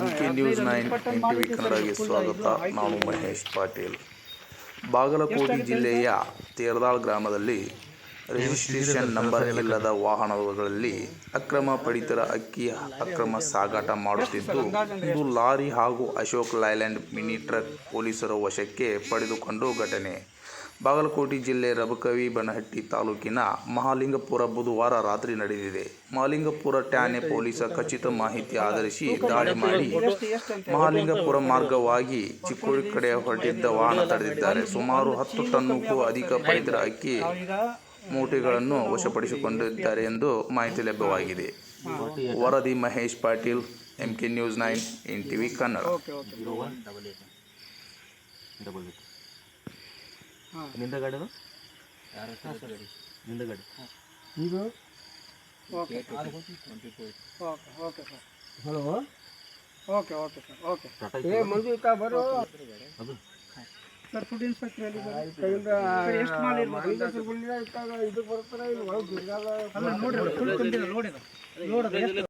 MK news 9 NTV ಕನ್ನಡಗೆ ಸ್ವಾಗತ. ನಾನು ಮಹೇಶ್ ಪಾಟೀಲ್. ಬಾಗಲಕೋಟೆ ಜಿಲ್ಲೆಯ ತೇರದಾಳ್ ಗ್ರಾಮದಲ್ಲಿ ರಿಜಿಸ್ಟ್ರೇಷನ್ ನಂಬರ್ ಇಲ್ಲದ ವಾಹನಗಳಲ್ಲಿ ಅಕ್ರಮ ಪಡಿತರ ಅಕ್ಕಿ ಅಕ್ರಮ ಸಾಗಾಟ ಮಾಡುತ್ತಿದ್ದು, ಒಂದು ಲಾರಿ ಹಾಗೂ ಅಶೋಕ್ ಲೈಲ್ಯಾಂಡ್ ಮಿನಿ ಟ್ರಕ್ ಪೊಲೀಸರ ವಶಕ್ಕೆ ಪಡೆದುಕೊಂಡ ಘಟನೆ ಬಾಗಲಕೋಟೆ ಜಿಲ್ಲೆ ರಬಕವಿ ಬನಹಟ್ಟಿ ತಾಲೂಕಿನ ಮಹಾಲಿಂಗಪುರ ಬುಧವಾರ ರಾತ್ರಿ ನಡೆದಿದೆ. ಮಹಾಲಿಂಗಪುರ ಠಾಣೆ ಪೊಲೀಸ ಖಚಿತ ಮಾಹಿತಿ ಆಧರಿಸಿ ದಾಳಿ ಮಾಡಿ ಮಹಾಲಿಂಗಪುರ ಮಾರ್ಗವಾಗಿ ಚಿಕ್ಕೋಡಿ ಕಡೆ ಹೊರಟಿದ್ದ ವಾಹನ ತಡೆದಿದ್ದಾರೆ. ಸುಮಾರು 10 ಟನ್ಗೂ ಅಧಿಕ ಪಡಿತರ ಅಕ್ಕಿ ಮೂಟೆಗಳನ್ನು ವಶಪಡಿಸಿಕೊಂಡಿದ್ದಾರೆ ಎಂದು ಮಾಹಿತಿ ಲಭ್ಯವಾಗಿದೆ. ವರದಿ Mahesh Patil, MK news 9 NTV Kannada. ನಿಂದ ಗಾಡಿ ನಿಂದ ಗಾಡಿ ಇದು okay okay sir. Hello okay okay sir. Okay ಏ ಮಂಜುತಾ ಬರೋ ಅದು ಸರ್. ಫುಡ್ ಇನ್ಸ್ಪೆಕ್ಟರ್ ಅಲ್ಲಿ ಕೈಯಿಂದ ಎಷ್ಟು ಮಾಲ್ ಇರಬಹುದು? ಇದು ಬರ್ತಾರೆ ಇಲ್ಲಿ ಒಳಗೆ ದುರ್ಗಾಲ ಅಲ್ಲ ನೋಡ್ರಿ, ಫುಲ್ ತುಂಬಿದೆ. ಲೋಡ್ ಇದೆ.